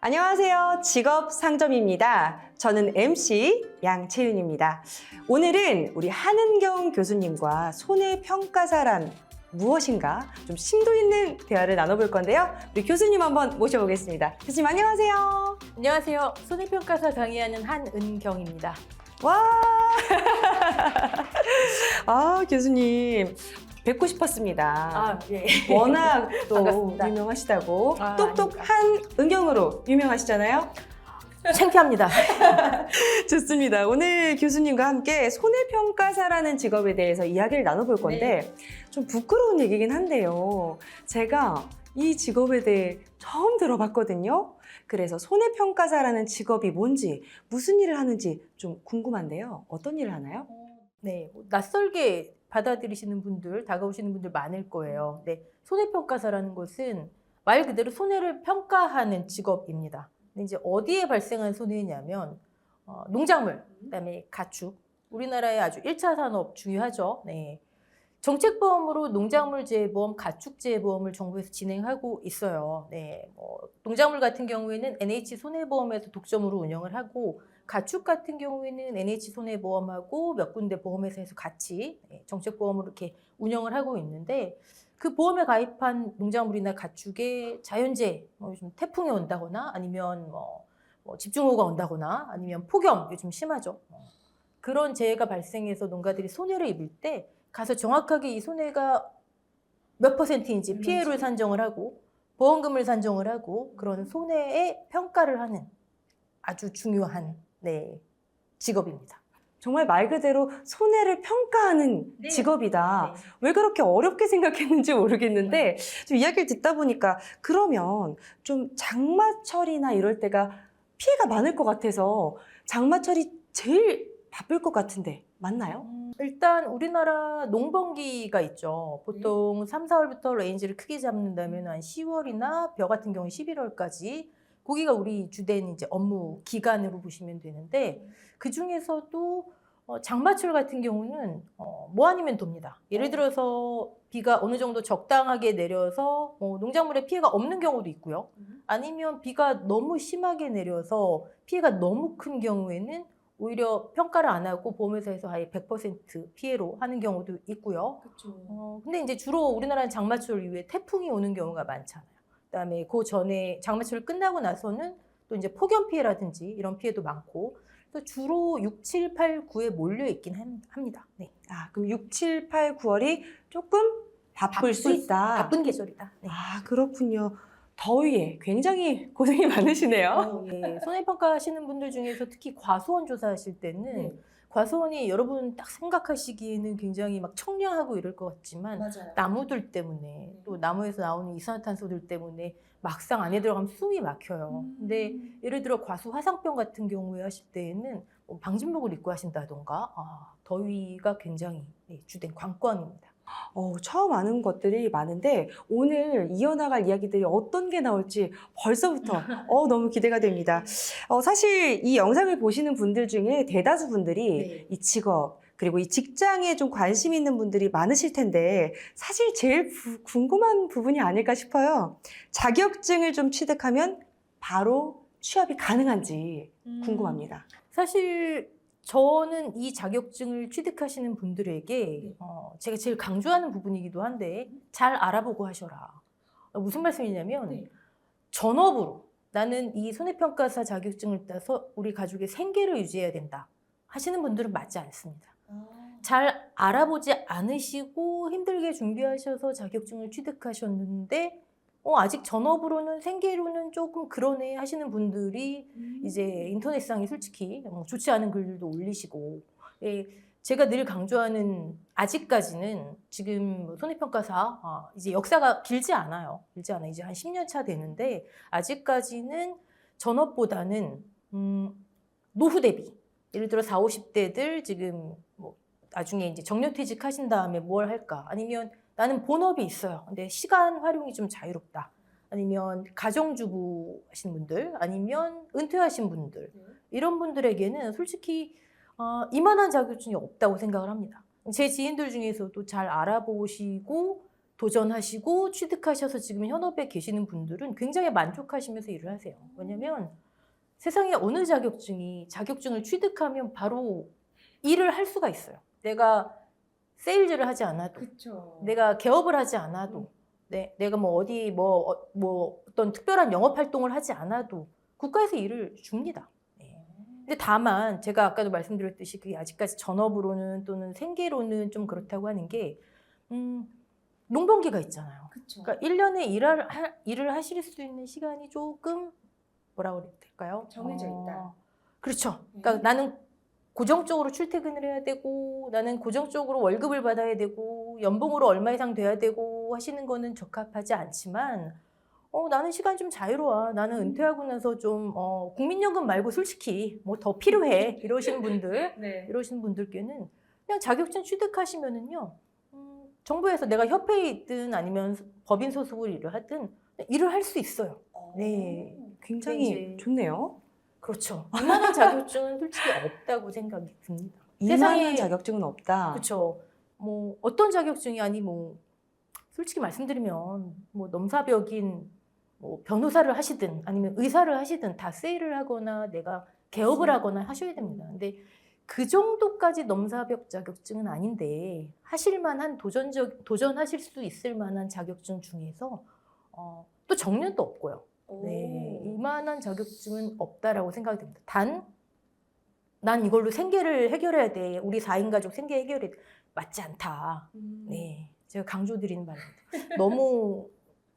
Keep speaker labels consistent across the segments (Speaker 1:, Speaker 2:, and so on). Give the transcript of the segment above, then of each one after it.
Speaker 1: 안녕하세요. 직업 상점입니다. 저는 MC 양채윤입니다. 오늘은 우리 한은경 교수님과 손해평가사란 무엇인가 좀 심도 있는 대화를 나눠볼 건데요. 우리 교수님 한번 모셔보겠습니다. 교수님 안녕하세요.
Speaker 2: 안녕하세요. 손해평가사 강의하는 한은경입니다.
Speaker 1: 와, 교수님 뵙고 싶었습니다.
Speaker 2: 예.
Speaker 1: 워낙 또
Speaker 2: 반갑습니다.
Speaker 1: 유명하시다고
Speaker 2: 아,
Speaker 1: 똑똑한 은경으로 유명하시잖아요.
Speaker 2: 창피합니다.
Speaker 1: 좋습니다. 오늘 교수님과 함께 손해평가사라는 직업에 대해서 이야기를 나눠볼 건데 좀 부끄러운 얘기긴 한데요. 제가 이 직업에 대해 처음 들어봤거든요. 그래서 손해평가사라는 직업이 뭔지, 무슨 일을 하는지 좀 궁금한데요. 어떤 일을 하나요?
Speaker 2: 네, 낯설게 받아들이시는 분들, 다가오시는 분들 많을 거예요. 네, 손해평가사라는 것은 말 그대로 손해를 평가하는 직업입니다. 근데 이제 어디에 발생한 손해냐면 농작물, 그다음에 가축, 우리나라의 아주 1차 산업 중요하죠. 네. 정책보험으로 농작물재해보험, 가축재해보험을 정부에서 진행하고 있어요. 네, 농작물 같은 경우에는 NH손해보험에서 독점으로 운영을 하고 가축 같은 경우에는 NH손해보험하고 몇 군데 보험회사에서 같이 정책보험으로 이렇게 운영을 하고 있는데 그 보험에 가입한 농작물이나 가축에 자연재해, 요즘 태풍이 온다거나 아니면 집중호우가 온다거나 아니면 폭염, 요즘 심하죠. 그런 재해가 발생해서 농가들이 손해를 입을 때 가서 정확하게 이 손해가 몇 퍼센트인지 피해를 산정을 하고 보험금을 산정을 하고 그런 손해의 평가를 하는 아주 중요한 직업입니다.
Speaker 1: 정말 말 그대로 손해를 평가하는 직업이다. 왜 그렇게 어렵게 생각했는지 모르겠는데 좀 이야기를 듣다 보니까 그러면 좀 장마철이나 이럴 때가 피해가 많을 것 같아서 장마철이 제일 바쁠 것 같은데 맞나요?
Speaker 2: 일단 우리나라 농번기가 있죠. 보통 3, 4월부터 레인지를 크게 잡는다면 한 10월이나 벼 같은 경우는 11월까지 거기가 우리 주된 이제 업무 기간으로 보시면 되는데 그 중에서도 장마철 같은 경우는 뭐 아니면 돕니다. 예를 들어서 비가 어느 정도 적당하게 내려서 농작물에 피해가 없는 경우도 있고요. 아니면 비가 너무 심하게 내려서 피해가 너무 큰 경우에는 오히려 평가를 안 하고 보험회사에서 아예 100% 피해로 하는 경우도 있고요. 근데 이제 주로 우리나라는 장마철 이후에 태풍이 오는 경우가 많잖아요. 그다음에 그 전에 장마철 끝나고 나서는 또 이제 폭염 피해라든지 이런 피해도 많고 또 주로 6, 7, 8, 9에 몰려 있긴 합니다. 네.
Speaker 1: 그럼 6, 7, 8, 9월이 조금 바쁠 수 있다.
Speaker 2: 바쁜 계절이다. 네.
Speaker 1: 그렇군요. 더위에 굉장히 고생이 많으시네요.
Speaker 2: 예. 손해평가 하시는 분들 중에서 특히 과수원 조사하실 때는 과수원이 여러분 딱 생각하시기에는 굉장히 막 청량하고 이럴 것 같지만
Speaker 1: 맞아요.
Speaker 2: 나무들 때문에 또 나무에서 나오는 이산화탄소들 때문에 막상 안에 들어가면 숨이 막혀요. 근데 예를 들어 과수 화상병 같은 경우에 하실 때에는 방진복을 입고 하신다던가 더위가 굉장히 주된 관건입니다.
Speaker 1: 처음 아는 것들이 많은데 오늘 이어나갈 이야기들이 어떤 게 나올지 벌써부터 너무 기대가 됩니다. 사실 이 영상을 보시는 분들 중에 대다수 분들이 이 직업 그리고 이 직장에 좀 관심 있는 분들이 많으실 텐데 사실 제일 궁금한 부분이 아닐까 싶어요. 자격증을 좀 취득하면 바로 취업이 가능한지 궁금합니다.
Speaker 2: 사실 저는 이 자격증을 취득하시는 분들에게 제가 제일 강조하는 부분이기도 한데 잘 알아보고 하셔라. 무슨 말씀이냐면 전업으로 나는 이 손해평가사 자격증을 따서 우리 가족의 생계를 유지해야 된다 하시는 분들은 맞지 않습니다. 잘 알아보지 않으시고 힘들게 준비하셔서 자격증을 취득하셨는데 아직 전업으로는 생계로는 조금 그러네 하시는 분들이 이제 인터넷상에 솔직히 좋지 않은 글들도 올리시고 제가 늘 강조하는 아직까지는 지금 손해평가사 이제 역사가 길지 않아요. 길지 않아. 이제 한 10년 차 되는데 아직까지는 전업보다는 노후 대비 예를 들어 40, 50대들 지금 나중에 이제 정년퇴직 하신 다음에 뭘 할까 아니면 나는 본업이 있어요. 근데 시간 활용이 좀 자유롭다. 아니면 가정주부 하신 분들, 아니면 은퇴하신 분들 이런 분들에게는 솔직히 이만한 자격증이 없다고 생각을 합니다. 제 지인들 중에서도 잘 알아보시고 도전하시고 취득하셔서 지금 현업에 계시는 분들은 굉장히 만족하시면서 일을 하세요. 왜냐면 세상에 어느 자격증을 취득하면 바로 일을 할 수가 있어요. 내가 세일즈를 하지 않아도,
Speaker 1: 그렇죠.
Speaker 2: 내가 개업을 하지 않아도, 내가 뭐 어디 어떤 특별한 영업 활동을 하지 않아도 국가에서 일을 줍니다. 근데 다만 제가 아까도 말씀드렸듯이 그게 아직까지 전업으로는 또는 생계로는 좀 그렇다고 하는 게 농번기가 있잖아요.
Speaker 1: 그쵸.
Speaker 2: 그러니까 1년에 일을 하실 수 있는 시간이 조금 뭐라 그래야 될까요?
Speaker 1: 정해져 있다.
Speaker 2: 그렇죠. 그러니까 나는 고정적으로 출퇴근을 해야 되고 나는 고정적으로 월급을 받아야 되고 연봉으로 얼마 이상 돼야 되고 하시는 거는 적합하지 않지만 나는 시간 좀 자유로워. 나는 은퇴하고 나서 좀 국민연금 말고 솔직히 뭐 더 필요해. 이러시는 분들께는 그냥 자격증 취득하시면은요. 정부에서 내가 협회에 있든 아니면 법인 소속으로 일을 하든 일을 할 수 있어요. 네.
Speaker 1: 굉장히
Speaker 2: 이제
Speaker 1: 좋네요.
Speaker 2: 그렇죠. 이만한 자격증은 솔직히 없다고 생각이 듭니다.
Speaker 1: 이만한 자격증은 없다.
Speaker 2: 그렇죠. 뭐 어떤 자격증이 아니 뭐 솔직히 말씀드리면 뭐 넘사벽인 뭐 변호사를 하시든 아니면 의사를 하시든 다 세일을 하거나 내가 개업을 하거나 하셔야 됩니다. 근데 그 정도까지 넘사벽 자격증은 아닌데 하실 만한 도전하실 수 있을 만한 자격증 중에서 또 정년도 없고요. 네, 이만한 자격증은 없다라고 생각이 듭니다. 난 이걸로 생계를 해결해야 돼. 우리 4인 가족 생계 해결해. 맞지 않다. 네, 제가 강조드리는 바입니다.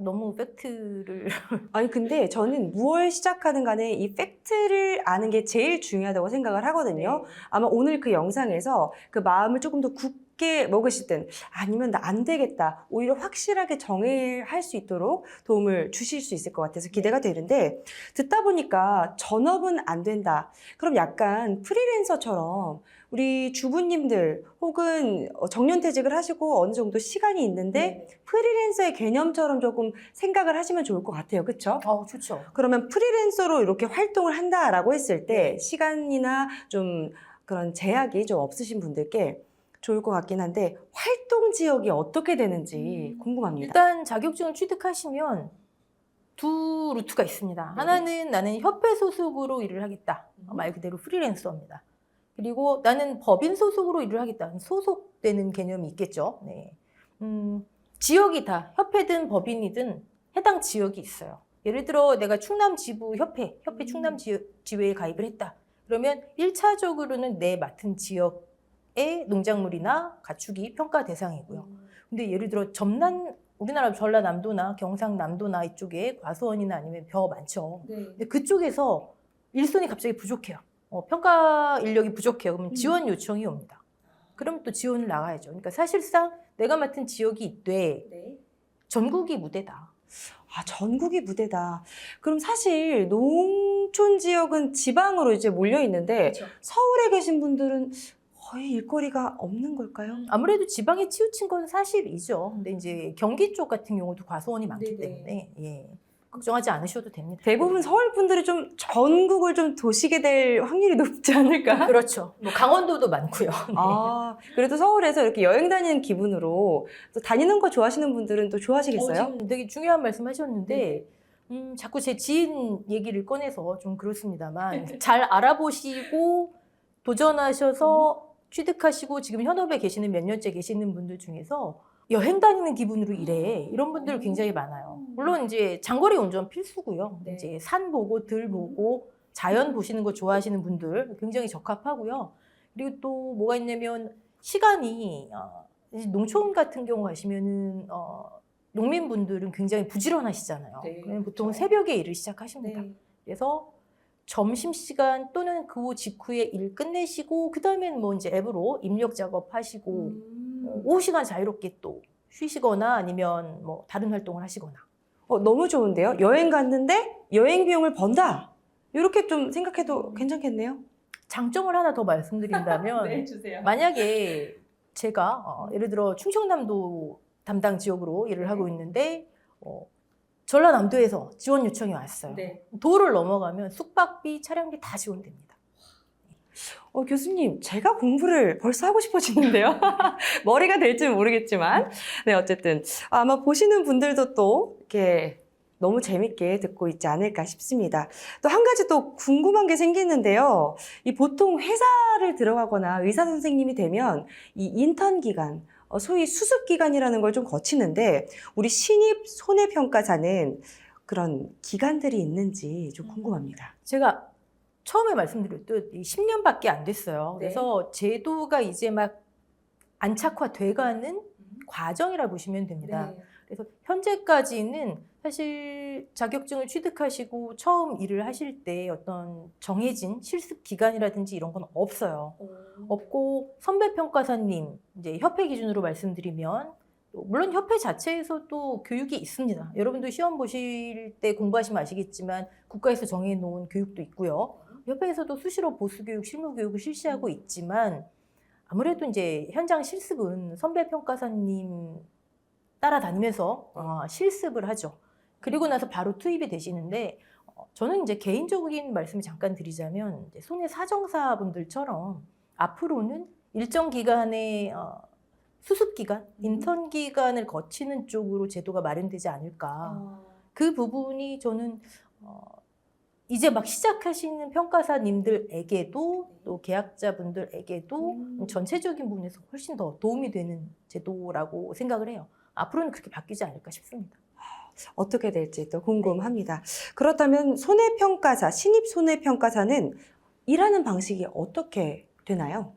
Speaker 2: 너무 팩트를
Speaker 1: 아니 근데 저는 무엇 시작하든 간에 이 팩트를 아는 게 제일 중요하다고 생각을 하거든요. 아마 오늘 그 영상에서 그 마음을 조금 더 굳게 먹으시든 아니면 나 안 되겠다 오히려 확실하게 정의할 수 있도록 도움을 주실 수 있을 것 같아서 기대가 되는데 듣다 보니까 전업은 안 된다. 그럼 약간 프리랜서처럼 우리 주부님들 혹은 정년퇴직을 하시고 어느 정도 시간이 있는데 프리랜서의 개념처럼 조금 생각을 하시면 좋을 것 같아요. 그렇죠?
Speaker 2: 좋죠.
Speaker 1: 그러면 프리랜서로 이렇게 활동을 한다라고 했을 때 시간이나 좀 그런 제약이 좀 없으신 분들께 좋을 것 같긴 한데 활동 지역이 어떻게 되는지 궁금합니다.
Speaker 2: 일단 자격증을 취득하시면 두 루트가 있습니다. 하나는 나는 협회 소속으로 일을 하겠다. 말 그대로 프리랜서입니다. 그리고 나는 법인 소속으로 일을 하겠다. 소속되는 개념이 있겠죠. 네. 지역이 다 협회든 법인이든 해당 지역이 있어요. 예를 들어 내가 충남 지부 협회 충남 지회에 가입을 했다. 그러면 1차적으로는 내 맡은 지역의 농작물이나 가축이 평가 대상이고요. 근데 예를 들어 우리나라 전라남도나 경상남도나 이쪽에 과수원이나 아니면 벼 많죠. 근데 그쪽에서 일손이 갑자기 부족해요. 평가 인력이 부족해요. 그러면 지원 요청이 옵니다. 그럼 또 지원을 나가야죠. 그러니까 사실상 내가 맡은 지역이 있되 전국이 무대다.
Speaker 1: 전국이 무대다. 그럼 사실 농촌 지역은 지방으로 이제 몰려 있는데 서울에 계신 분들은 거의 일거리가 없는 걸까요?
Speaker 2: 아무래도 지방에 치우친 건 사실이죠. 근데 이제 경기 쪽 같은 경우도 과수원이 많기 때문에 걱정하지 않으셔도 됩니다.
Speaker 1: 대부분 서울 분들이 좀 전국을 좀 도시게 될 확률이 높지 않을까?
Speaker 2: 그렇죠. 뭐 강원도도 많고요.
Speaker 1: 그래도 서울에서 이렇게 여행 다니는 기분으로 또 다니는 거 좋아하시는 분들은 또 좋아하시겠어요?
Speaker 2: 지금 되게 중요한 말씀 하셨는데 자꾸 제 지인 얘기를 꺼내서 좀 그렇습니다만 잘 알아보시고 도전하셔서 취득하시고 지금 현업에 계시는 몇 년째 계시는 분들 중에서 여행 다니는 기분으로 일해. 이런 분들 굉장히 많아요. 물론 이제 장거리 운전 필수고요. 이제 산 보고 들 보고 자연 보시는 거 좋아하시는 분들 굉장히 적합하고요. 그리고 또 뭐가 있냐면 시간이 농촌 같은 경우 가시면은 농민분들은 굉장히 부지런하시잖아요. 그러면 보통 새벽에 일을 시작하십니다. 그래서 점심시간 또는 그 직후에 일 끝내시고 그 다음엔 뭐 이제 앱으로 입력 작업하시고 오후 시간 자유롭게 또 쉬시거나 아니면 뭐 다른 활동을 하시거나.
Speaker 1: 너무 좋은데요? 여행 갔는데 여행 비용을 번다. 이렇게 좀 생각해도 괜찮겠네요.
Speaker 2: 장점을 하나 더 말씀드린다면 만약에 제가 예를 들어 충청남도 담당 지역으로 일을 하고 있는데 전라남도에서 지원 요청이 왔어요. 도를 넘어가면 숙박비, 차량비 다 지원됩니다.
Speaker 1: 교수님, 제가 공부를 벌써 하고 싶어지는데요. 머리가 될지는 모르겠지만. 네, 어쨌든. 아마 보시는 분들도 또 이렇게 너무 재밌게 듣고 있지 않을까 싶습니다. 또 한 가지 또 궁금한 게 생기는데요. 이 보통 회사를 들어가거나 의사 선생님이 되면 이 인턴 기간, 소위 수습 기간이라는 걸 좀 거치는데 우리 신입 손해평가사는 그런 기간들이 있는지 좀 궁금합니다.
Speaker 2: 제가 처음에 말씀드렸듯 이 10년밖에 안 됐어요.
Speaker 1: 네.
Speaker 2: 그래서 제도가 이제 막 안착화돼가는 과정이라 보시면 됩니다. 그래서 현재까지는 사실 자격증을 취득하시고 처음 일을 하실 때 어떤 정해진 실습 기간이라든지 이런 건 없어요. 없고 선배 평가사님, 이제 협회 기준으로 말씀드리면 물론 협회 자체에서도 교육이 있습니다. 여러분도 시험 보실 때 공부하시면 아시겠지만 국가에서 정해놓은 교육도 있고요. 협회에서도 수시로 보수교육, 실무교육을 실시하고 있지만 아무래도 이제 현장 실습은 선배 평가사님 따라다니면서 실습을 하죠. 그리고 나서 바로 투입이 되시는데 저는 이제 개인적인 말씀을 잠깐 드리자면 이제 손해사정사분들처럼 앞으로는 일정 기간의 수습 기간, 인턴 기간을 거치는 쪽으로 제도가 마련되지 않을까. 그 부분이 저는 이제 막 시작하시는 평가사님들에게도 또 계약자분들에게도 전체적인 부분에서 훨씬 더 도움이 되는 제도라고 생각을 해요. 앞으로는 그렇게 바뀌지 않을까 싶습니다.
Speaker 1: 어떻게 될지 또 궁금합니다. 그렇다면 손해평가사, 신입 손해평가사는 일하는 방식이 어떻게 되나요?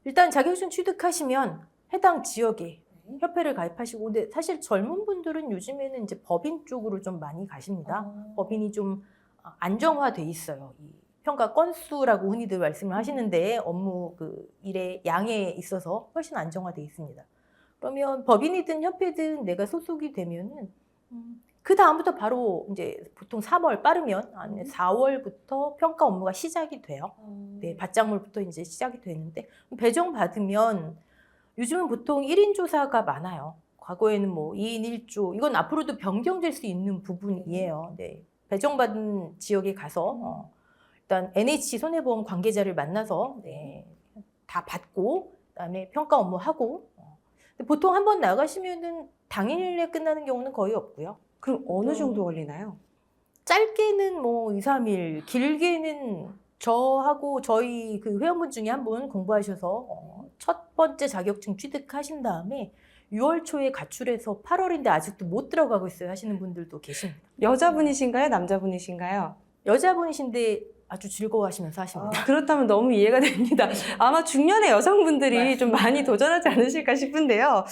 Speaker 2: 일단 자격증 취득하시면 해당 지역에 협회를 가입하시고, 근데 사실 젊은 분들은 요즘에는 이제 법인 쪽으로 좀 많이 가십니다. 법인이 좀 안정화돼 있어요. 이 평가 건수라고 흔히들 말씀을 하시는데 업무 그 일의 양에 있어서 훨씬 안정화돼 있습니다. 그러면 법인이든 협회든 내가 소속이 되면은 그 다음부터 바로 이제 보통 3월 빠르면 아니면 4월부터 평가 업무가 시작이 돼요. 네, 받장물부터 이제 시작이 되는데 배정 받으면 요즘은 보통 1인 조사가 많아요. 과거에는 뭐 2인 1조 이건 앞으로도 변경될 수 있는 부분이에요. 네, 배정받은 지역에 가서 일단 NH 손해보험 관계자를 만나서 다 받고 그다음에 평가 업무하고 보통 한번 나가시면은 당일에 끝나는 경우는 거의 없고요.
Speaker 1: 그럼 어느 정도 걸리나요?
Speaker 2: 짧게는 뭐 2, 3일, 길게는 저하고 저희 그 회원분 중에 한 분 공부하셔서 첫 번째 자격증 취득하신 다음에 6월 초에 가출해서 8월인데 아직도 못 들어가고 있어요 하시는 분들도 계십니다.
Speaker 1: 여자분이신가요? 남자분이신가요?
Speaker 2: 여자분이신데 아주 즐거워하시면서 하십니다.
Speaker 1: 그렇다면 너무 이해가 됩니다. 아마 중년의 여성분들이 좀 많이 도전하지 않으실까 싶은데요.